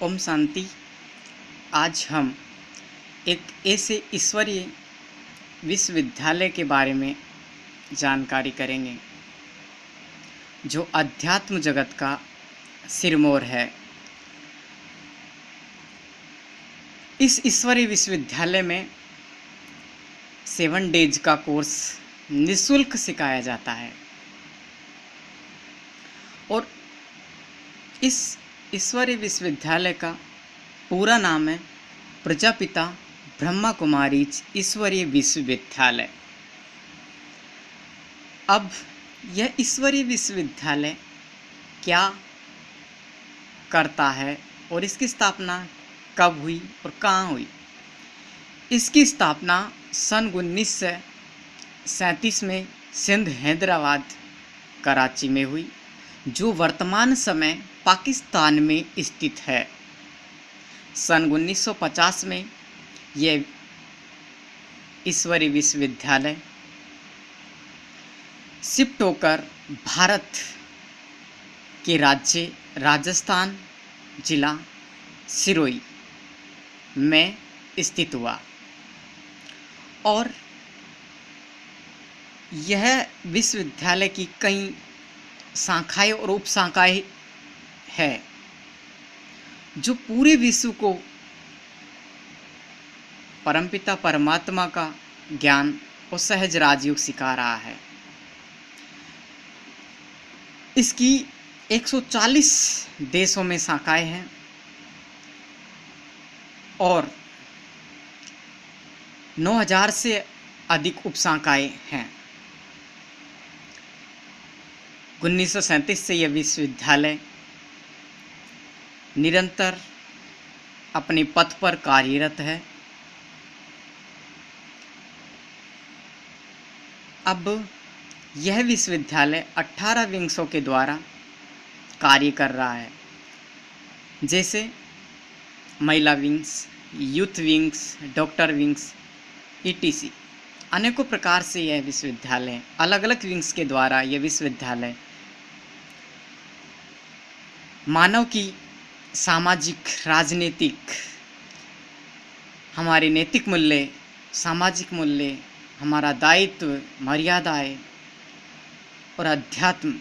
ओम शांति। आज हम एक ऐसे ईश्वरीय विश्वविद्यालय के बारे में जानकारी करेंगे जो अध्यात्म जगत का सिरमौर है। इस ईश्वरीय विश्वविद्यालय में 7 डेज का कोर्स निःशुल्क सिखाया जाता है और इस ईश्वरीय विश्वविद्यालय का पूरा नाम है प्रजापिता ब्रह्मा कुमारीज ईश्वरीय विश्वविद्यालय। अब यह ईश्वरीय विश्वविद्यालय क्या करता है और इसकी स्थापना कब हुई और कहाँ हुई? इसकी स्थापना सन 1937 में सिंध हैदराबाद कराची में हुई, जो वर्तमान समय पाकिस्तान में स्थित है। सन 1950 में यह ईश्वरीय विश्वविद्यालय शिफ्ट होकर भारत के राज्य राजस्थान जिला सिरोही में स्थित हुआ और यह विश्वविद्यालय की कई शाखाएं और उपशाखाएं है जो पूरे विश्व को परमपिता परमात्मा का ज्ञान और सहज राजयोग सिखा रहा है। इसकी 140 देशों में शाखाएं हैं और 9000 से अधिक उपशाखाएं हैं। 1937 से यह विश्वविद्यालय निरंतर अपने पथ पर कार्यरत है। अब यह विश्वविद्यालय 18 विंग्सों के द्वारा कार्य कर रहा है, जैसे महिला wings, youth wings, doctor wings etc। अनेकों प्रकार से यह विश्वविद्यालय अलग अलग विंग्स के द्वारा यह विश्वविद्यालय मानव की सामाजिक, राजनीतिक, हमारे नैतिक मूल्य, सामाजिक मूल्य, हमारा दायित्व, मर्यादाएं और अध्यात्म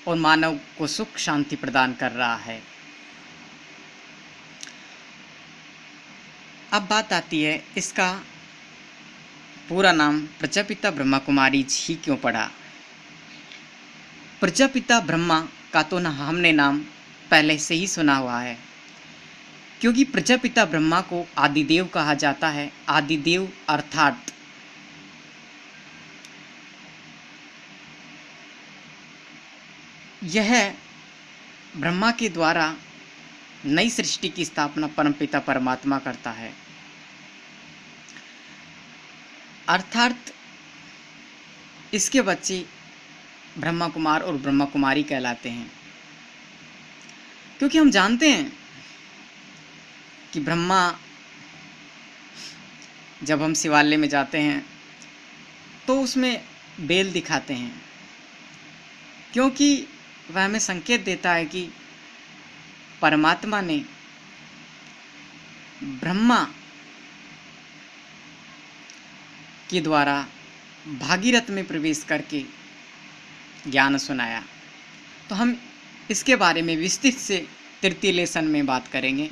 और मानव को सुख शांति प्रदान कर रहा है। अब बात आती है इसका पूरा नाम प्रजापिता ब्रह्मा कुमारीज ही क्यों पड़ा? प्रजापिता ब्रह्मा का तो हमने नाम पहले से ही सुना हुआ है, क्योंकि प्रजापिता ब्रह्मा को आदिदेव कहा जाता है। आदिदेव अर्थात यह ब्रह्मा के द्वारा नई सृष्टि की स्थापना परमपिता परमात्मा करता है, अर्थात इसके बच्चे ब्रह्मा कुमार और ब्रह्मा कुमारी कहलाते हैं। क्योंकि हम जानते हैं कि ब्रह्मा, जब हम शिवालय में जाते हैं तो उसमें बेल दिखाते हैं, क्योंकि वह हमें संकेत देता है कि परमात्मा ने ब्रह्मा के द्वारा भागीरथ में प्रवेश करके ज्ञान सुनाया। तो हम इसके बारे में विस्तृत से तृतीय लेसन में बात करेंगे।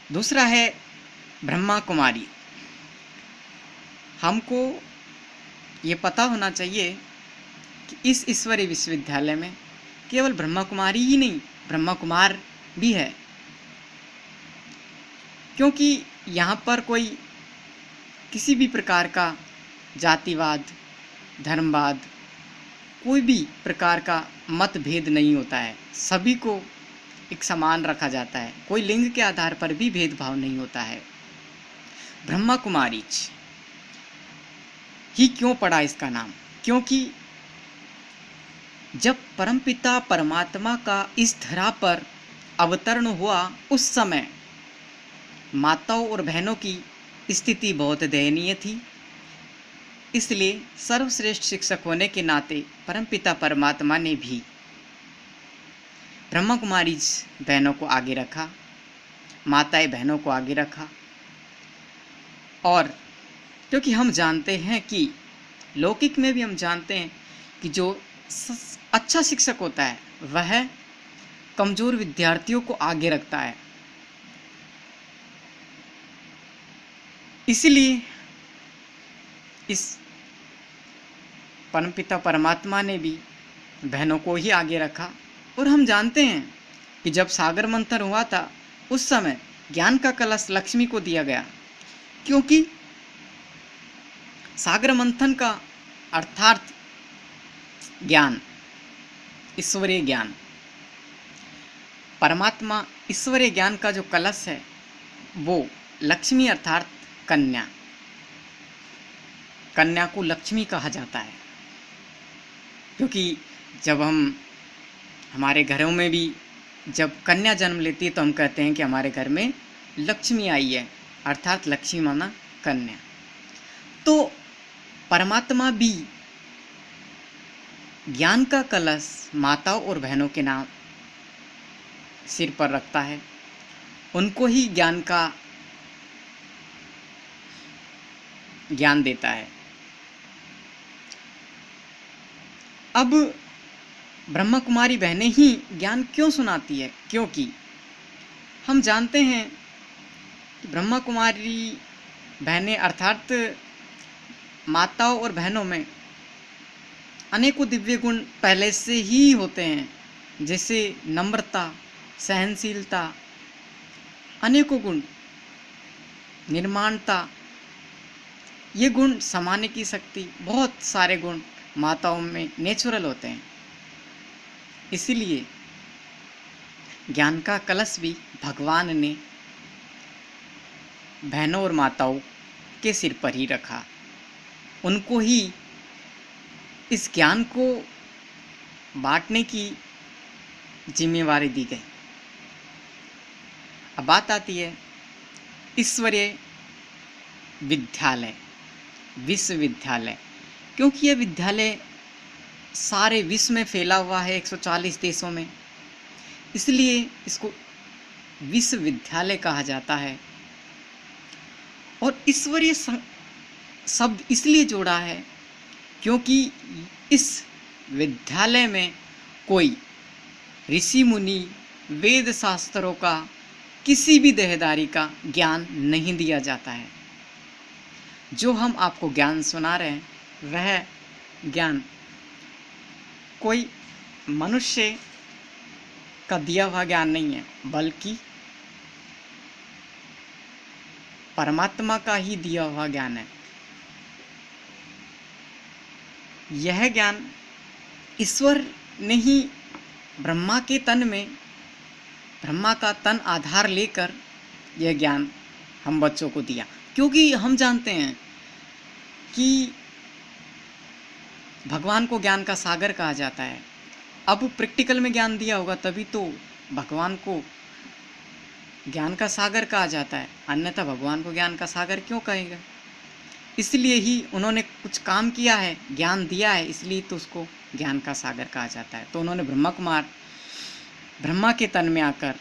दूसरा है ब्रह्मा कुमारी। हमको ये पता होना चाहिए कि इस ईश्वरीय विश्वविद्यालय में केवल ब्रह्मा कुमारी ही नहीं, ब्रह्मा कुमार भी है, क्योंकि यहाँ पर कोई किसी भी प्रकार का जातिवाद, धर्मवाद, कोई भी प्रकार का मतभेद नहीं होता है। सभी को एक समान रखा जाता है, कोई लिंग के आधार पर भी भेदभाव नहीं होता है। ब्रह्मा कुमारीज ही क्यों पड़ा इसका नाम? क्योंकि जब परमपिता परमात्मा का इस धरा पर अवतरण हुआ, उस समय माताओं और बहनों की स्थिति बहुत दयनीय थी। इसलिए सर्वश्रेष्ठ शिक्षक होने के नाते परमपिता परमात्मा ने भी ब्रह्मा कुमारी बहनों को आगे रखा, माताएं बहनों को आगे रखा। और क्योंकि हम जानते हैं कि लौकिक में भी हम जानते हैं कि जो अच्छा शिक्षक होता है वह कमज़ोर विद्यार्थियों को आगे रखता है। इसलिए इस परमपिता परमात्मा ने भी बहनों को ही आगे रखा। और हम जानते हैं कि जब सागर मंथन हुआ था उस समय ज्ञान का कलश लक्ष्मी को दिया गया, क्योंकि सागर मंथन का अर्थात ज्ञान, ईश्वरीय ज्ञान, परमात्मा ईश्वरीय ज्ञान का जो कलश है वो लक्ष्मी अर्थात कन्या, कन्या को लक्ष्मी कहा जाता है। क्योंकि जब हमारे घरों में भी जब कन्या जन्म लेती है तो हम कहते हैं कि हमारे घर में लक्ष्मी आई है, अर्थात लक्ष्मी माना कन्या। तो परमात्मा भी ज्ञान का कलश माताओं और बहनों के नाम सिर पर रखता है, उनको ही ज्ञान देता है। अब ब्रह्मा कुमारी बहनें ही ज्ञान क्यों सुनाती है? क्योंकि हम जानते हैं कि ब्रह्मा कुमारी बहनें अर्थात माताओं और बहनों में अनेकों दिव्य गुण पहले से ही होते हैं, जैसे नम्रता, सहनशीलता, अनेकों गुण, निर्माणता, ये गुण समाने की शक्ति, बहुत सारे गुण माताओं में नेचुरल होते हैं। इसीलिए ज्ञान का कलश भी भगवान ने बहनों और माताओं के सिर पर ही रखा, उनको ही इस ज्ञान को बांटने की जिम्मेवारी दी गई। अब बात आती है ईश्वरीय विद्यालय, विश्वविद्यालय, क्योंकि यह विद्यालय सारे विश्व में फैला हुआ है 140 देशों में, इसलिए इसको विश्वविद्यालय कहा जाता है। और ईश्वरीय शब्द इसलिए जोड़ा है क्योंकि इस विद्यालय में कोई ऋषि मुनि, वेद शास्त्रों का, किसी भी देहदारी का ज्ञान नहीं दिया जाता है। जो हम आपको ज्ञान सुना रहे हैं वह ज्ञान कोई मनुष्य का दिया हुआ ज्ञान नहीं है, बल्कि परमात्मा का ही दिया हुआ ज्ञान है। यह ज्ञान ईश्वर ने ही ब्रह्मा के तन में, ब्रह्मा का तन आधार लेकर यह ज्ञान हम बच्चों को दिया। क्योंकि हम जानते हैं कि भगवान को ज्ञान का सागर कहा जाता है। अब प्रैक्टिकल में ज्ञान दिया होगा तभी तो भगवान को ज्ञान का सागर कहा जाता है, अन्यथा भगवान को ज्ञान का सागर क्यों कहेगा? इसलिए ही उन्होंने कुछ काम किया है, ज्ञान दिया है, इसलिए तो उसको ज्ञान का सागर कहा जाता है। तो उन्होंने ब्रह्मा के तन में आकर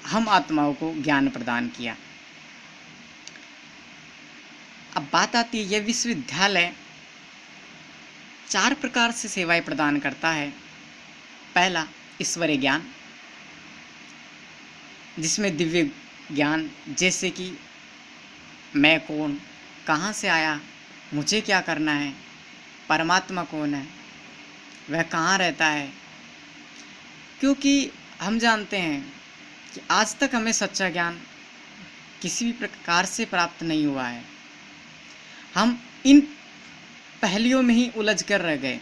हम आत्माओं को ज्ञान प्रदान किया। अब बात आती है, यह विश्वविद्यालय 4 प्रकार से सेवाएं प्रदान करता है। पहला ईश्वरीय ज्ञान, जिसमें दिव्य ज्ञान, जैसे कि मैं कौन, कहाँ से आया, मुझे क्या करना है, परमात्मा कौन है, वह कहाँ रहता है। क्योंकि हम जानते हैं कि आज तक हमें सच्चा ज्ञान किसी भी प्रकार से प्राप्त नहीं हुआ है, हम इन पहलियों में ही उलझ कर रह गए।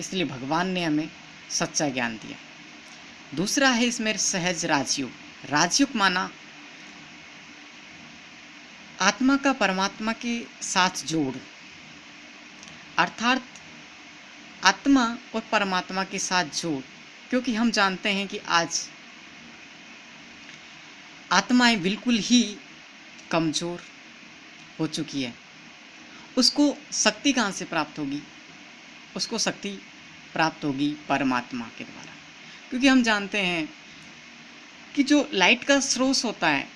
इसलिए भगवान ने हमें सच्चा ज्ञान दिया। दूसरा है इसमें सहज राजयोग। राजयोग माना आत्मा का परमात्मा के साथ जोड़, अर्थात आत्मा और परमात्मा के साथ जोड़। क्योंकि हम जानते हैं कि आज आत्माएं बिल्कुल ही कमज़ोर हो चुकी है, उसको शक्ति कहाँ से प्राप्त होगी? उसको शक्ति प्राप्त होगी परमात्मा के द्वारा। क्योंकि हम जानते हैं कि जो लाइट का स्रोत होता है,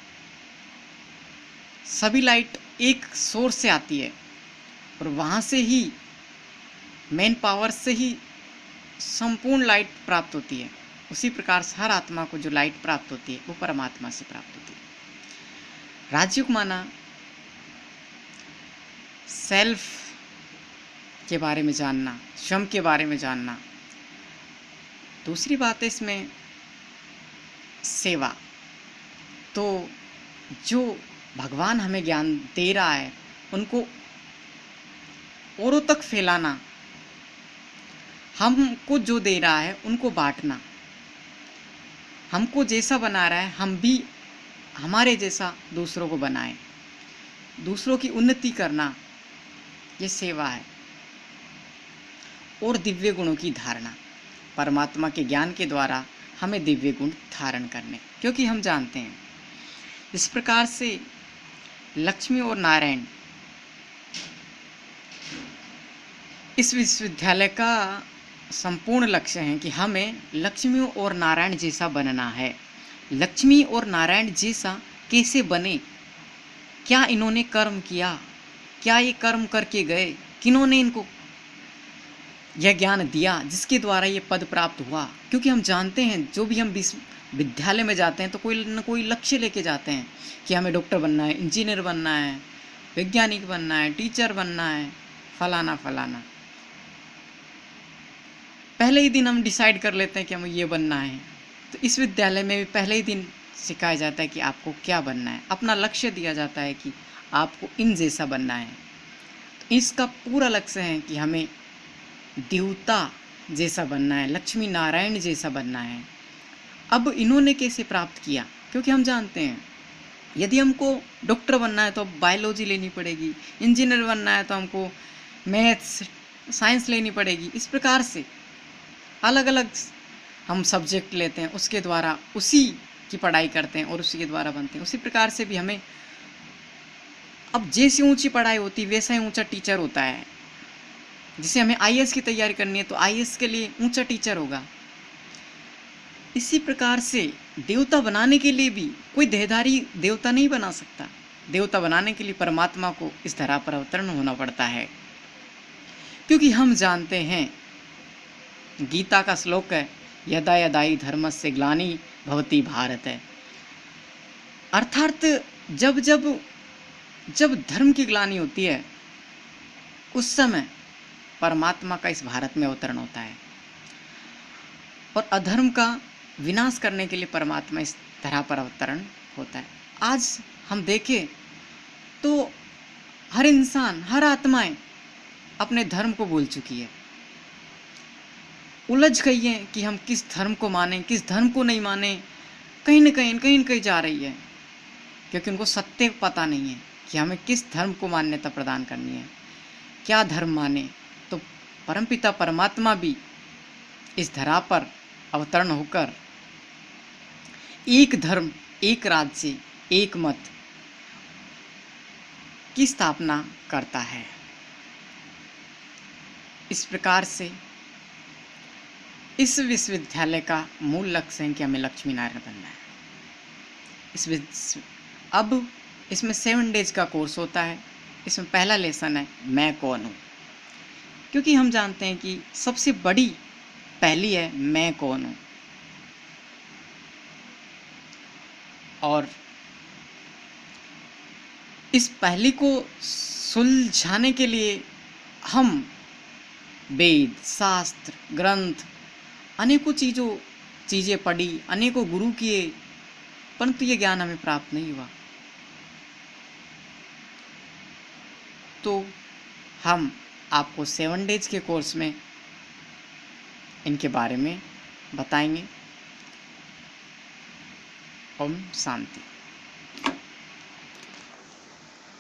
सभी लाइट एक सोर्स से आती है और वहाँ से ही मेन पावर से ही संपूर्ण लाइट प्राप्त होती है। उसी प्रकार से हर आत्मा को जो लाइट प्राप्त होती है वो परमात्मा से प्राप्त होती है। राजयोग माना सेल्फ के बारे में जानना, स्वयं के बारे में जानना। दूसरी बात है इसमें सेवा। तो जो भगवान हमें ज्ञान दे रहा है उनको औरों तक फैलाना, हमको जो दे रहा है उनको बांटना, हमको जैसा बना रहा है हम भी हमारे जैसा दूसरों को बनाएं, दूसरों की उन्नति करना, ये सेवा है। और दिव्य गुणों की धारणा, परमात्मा के ज्ञान के द्वारा हमें दिव्य गुण धारण करने, क्योंकि हम जानते हैं इस प्रकार से लक्ष्मी और नारायण इस विश्वविद्यालय का संपूर्ण लक्ष्य है कि हमें लक्ष्मी और नारायण जैसा बनना है। लक्ष्मी और नारायण जैसा कैसे बने, क्या इन्होंने कर्म किया, क्या ये कर्म करके गए, किन्होंने इनको यह ज्ञान दिया जिसके द्वारा ये पद प्राप्त हुआ। क्योंकि हम जानते हैं जो भी हम विद्यालय में जाते हैं तो कोई न कोई लक्ष्य लेके जाते हैं कि हमें डॉक्टर बनना है, इंजीनियर बनना है, वैज्ञानिक बनना है, टीचर बनना है, फलाना फलाना। पहले ही दिन हम डिसाइड कर लेते हैं कि हमें ये बनना है। तो इस विद्यालय में भी पहले ही दिन सिखाया जाता है कि आपको क्या बनना है, अपना लक्ष्य दिया जाता है कि आपको इन जैसा बनना है। तो इसका पूरा लक्ष्य है कि हमें देवता जैसा बनना है, लक्ष्मी नारायण जैसा बनना है। अब इन्होंने कैसे प्राप्त किया, क्योंकि हम जानते हैं यदि हमको डॉक्टर बनना है तो बायोलॉजी लेनी पड़ेगी, इंजीनियर बनना है तो हमको मैथ्स साइंस लेनी पड़ेगी। इस प्रकार से अलग अलग हम सब्जेक्ट लेते हैं, उसके द्वारा उसी की पढ़ाई करते हैं और उसी के द्वारा बनते हैं। उसी प्रकार से भी हमें अब जैसी ऊंची पढ़ाई होती वैसा ही ऊंचा टीचर होता है। जिसे हमें आईएएस की तैयारी करनी है तो आईएएस के लिए ऊंचा टीचर होगा। इसी प्रकार से देवता बनाने के लिए भी कोई देहधारी देवता नहीं बना सकता। देवता बनाने के लिए परमात्मा को इस धरा पर अवतरण होना पड़ता है। क्योंकि हम जानते हैं गीता का श्लोक है, यदा यदा हि धर्मस्य ग्लानि भवति भारत है। अर्थात जब जब जब धर्म की ग्लानि होती है उस समय परमात्मा का इस भारत में अवतरण होता है और अधर्म का विनाश करने के लिए परमात्मा इस धरा पर अवतरण होता है। आज हम देखें तो हर इंसान, हर आत्माएं अपने धर्म को भूल चुकी है, उलझ गई है कि हम किस धर्म को माने, किस धर्म को नहीं माने। कहीं न कहीं जा रही है, क्योंकि उनको सत्य पता नहीं है कि हमें किस धर्म को मान्यता प्रदान करनी है, क्या धर्म माने। तो परमपिता परमात्मा भी इस धरा पर अवतरण होकर एक धर्म, एक राज्य, एक मत की स्थापना करता है। इस प्रकार से इस विश्वविद्यालय का मूल लक्ष्य है कि हमें लक्ष्मी नारायण बनना है। अब इसमें 7 डेज का कोर्स होता है। इसमें पहला लेसन है मैं कौन हूँ, क्योंकि हम जानते हैं कि सबसे बड़ी पहली है मैं कौन हूँ। और इस पहली को सुलझाने के लिए हम वेद, शास्त्र, ग्रंथ, अनेकों चीज़ें पढ़ी, अनेकों गुरु किए, परंतु ये ज्ञान हमें प्राप्त नहीं हुआ। तो हम आपको 7 डेज के कोर्स में इनके बारे में बताएंगे। ओम शांति।